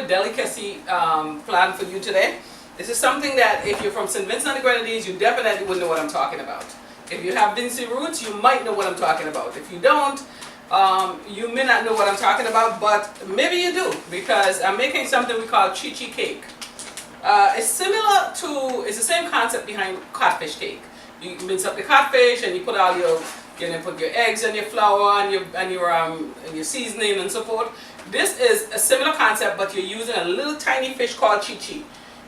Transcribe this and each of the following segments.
a delicacy planned for you today. This is something that if you're from St. Vincent and the Grenadines, you definitely would know what I'm talking about. If you have Vinci roots, you might know what I'm talking about. If you don't, you may not know what I'm talking about, but maybe you do, because I'm making something we call chichi cake. It's similar to, it's the same concept behind codfish cake. You mince up the codfish and you put all your, put your eggs and your flour and your seasoning and so forth. This is a similar concept, but you're using a little tiny fish called chichi.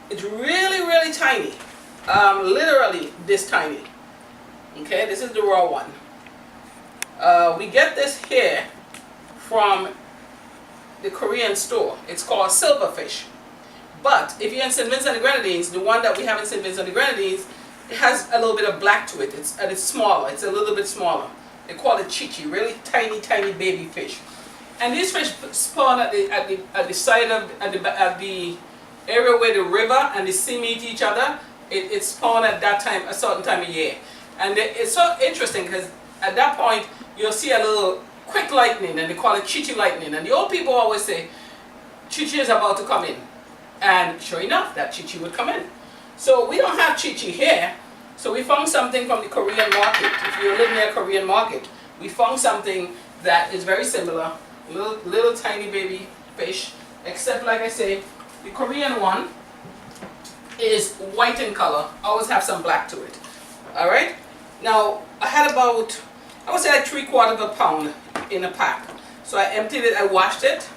It's really, really tiny. Literally this tiny. Okay, this is the raw one. We get this here from the Korean store. It's called silverfish. But if you're in St. Vincent and the Grenadines, the one that we have in St. Vincent and the Grenadines, it has a little bit of black to it. It's smaller. It's a little bit smaller. They call it chichi, really tiny, tiny baby fish. And these fish spawn at the side of the area where the river and the sea meet each other. It spawned at that time, a certain time of year. And it's so interesting because at that point you'll see a little quick lightning, and they call it chichi lightning. And the old people always say, chichi is about to come in. And sure enough, that chichi would come in. So we don't have chichi here. So we found something from the Korean market. If you live near a Korean market, we found something that is very similar. Little tiny baby fish. Except, like I say, the Korean one is white in color. Always have some black to it. Alright? Now, I had about, I would say like 3/4 of a pound in a pack. So I emptied it, I washed it.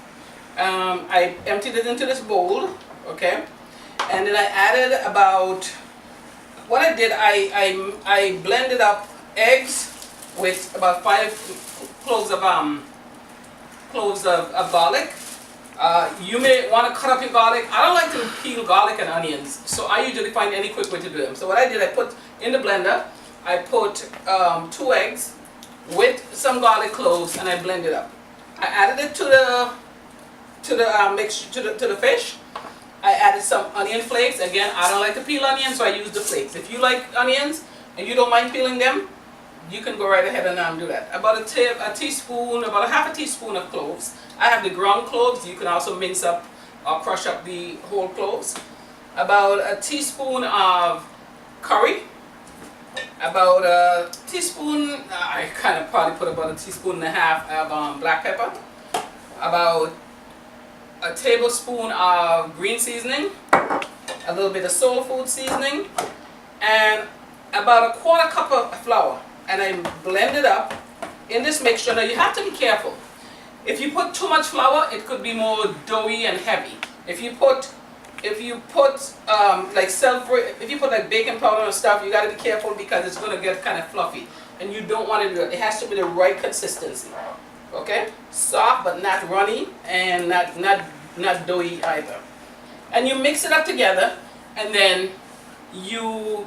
I emptied it into this bowl. Okay? And then I added about, what I did, I blended up eggs with about 5 cloves of garlic. You may want to cut up your garlic. I don't like to peel garlic and onions, so I usually find any quick way to do them. So what I did, I put in the blender, I put 2 eggs with some garlic cloves, and I blended up. I added it to the fish. I added some onion flakes. Again, I don't like to peel onions, so I use the flakes. If you like onions and you don't mind peeling them, you can go right ahead and do that. About a teaspoon, about a half a teaspoon of cloves. I have the ground cloves. You can also mince up or crush up the whole cloves. About a teaspoon of curry. About a teaspoon, I kind of probably put about a teaspoon and a half of black pepper. About a tablespoon of green seasoning. A little bit of soul food seasoning. And about a 1/4 cup of flour. And I blend it up in this mixture. Now you have to be careful. If you put too much flour, it could be more doughy and heavy. If you put like if you put like baking powder and stuff, you got to be careful because it's going to get kind of fluffy, and you don't want to do it. It has to be the right consistency. Okay, soft but not runny, and not doughy either. And you mix it up together, and then you're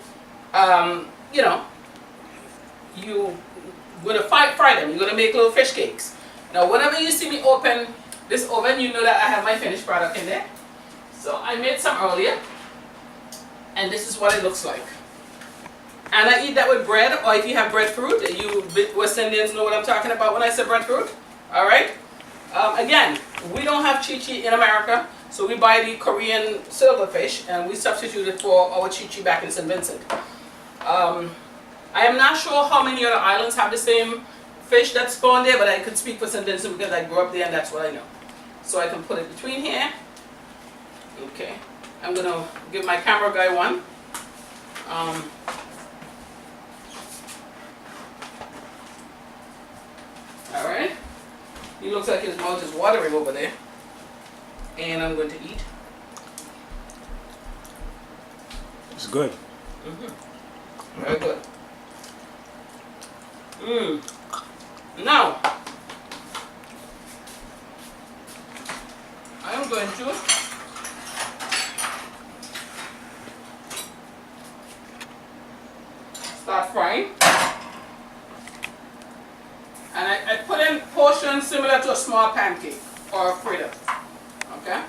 going to fry them. You're going to make little fish cakes. Now, whenever you see me open this oven, you know that I have my finished product in there. So I made some earlier, and this is what it looks like. And I eat that with bread, or if you have breadfruit, you West Indians know what I'm talking about when I say breadfruit. All right. Again, we don't have chichi in America, so we buy the Korean silverfish, and we substitute it for our chichi back in St. Vincent. I am not sure how many other islands have the same fish that's spawned there, but I could speak for St. Vincent because I grew up there and that's what I know. So I can put it between here. Okay, I'm going to give my camera guy one. Alright, he looks like his mouth is watering over there. And I'm going to eat. It's good. Very good. Now, I am going to start frying. And I put in portions similar to a small pancake or a fritter. Okay?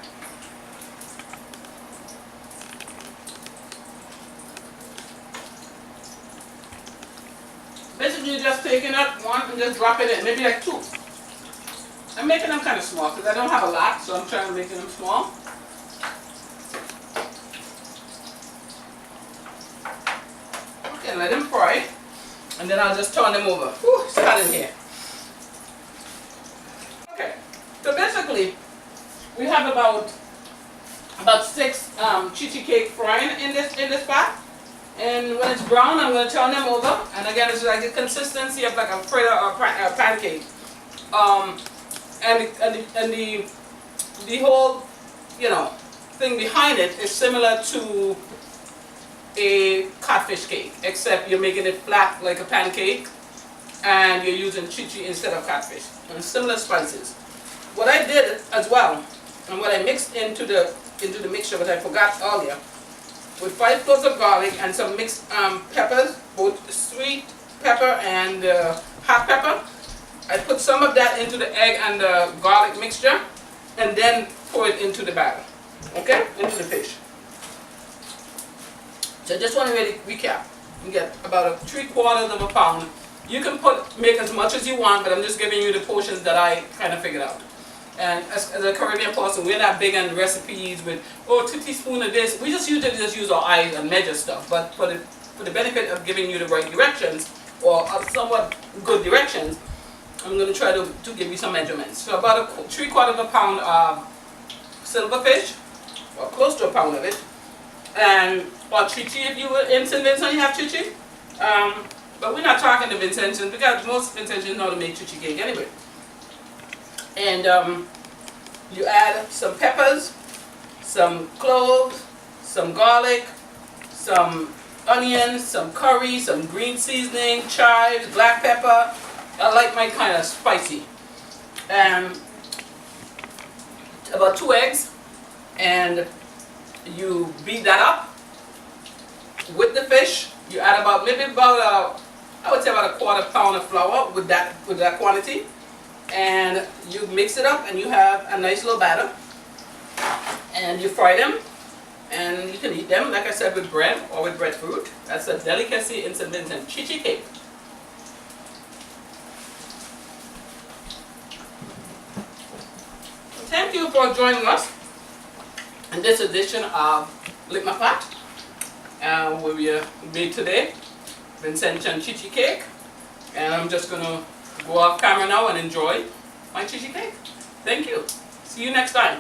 Basically just taking up one and just drop it in, maybe like 2. I'm making them kind of small because I don't have a lot, so I'm trying to make them small. Okay, let them fry. And then I'll just turn them over. Whew, it's hot in here. Okay, so basically, we have about 6 chichi cake frying in this pot. And when it's brown, I'm going to turn them over. And again, it's like the consistency of like a fritter or a pancake. And the whole, thing behind it is similar to a catfish cake, except you're making it flat like a pancake, and you're using chichi instead of catfish. And similar spices. What I did as well, and what I mixed into the mixture, what I forgot earlier, with 5 cloves of garlic and some mixed peppers, both sweet pepper and hot pepper. I put some of that into the egg and the garlic mixture, and then pour it into the batter, okay, into the fish. So I just want to really recap. You get about 3/4 of a pound. You can make as much as you want, but I'm just giving you the portions that I kind of figured out. And as a Caribbean person, we're not big on recipes with, 2 teaspoons of this. We just usually use our eyes and measure stuff. But for the benefit of giving you the right directions, or somewhat good directions, I'm going to try to give you some measurements. So about 3/4 of a pound of silverfish, or close to a pound of it, or chichi if you were in St. Vincent, you have chichi. But we're not talking to Vincentians because most Vincentians know how to make chichi cake anyway. And you add some peppers, some cloves, some garlic, some onions, some curry, some green seasoning, chives, black pepper. I like mine kind of spicy. And about 2 eggs, and you beat that up with the fish. You add I would say about 1/4 pound of flour with that quantity. And you mix it up and you have a nice little batter, and you fry them, and you can eat them, like I said, with bread or with breadfruit. That's a delicacy in St. Vincent, chichi cake. Thank you for joining us in this edition of Lick My Pot, where we made today Vincentian chichi cake, and I'm just going to go off camera now and enjoy my chichi cake. Thank you. See you next time.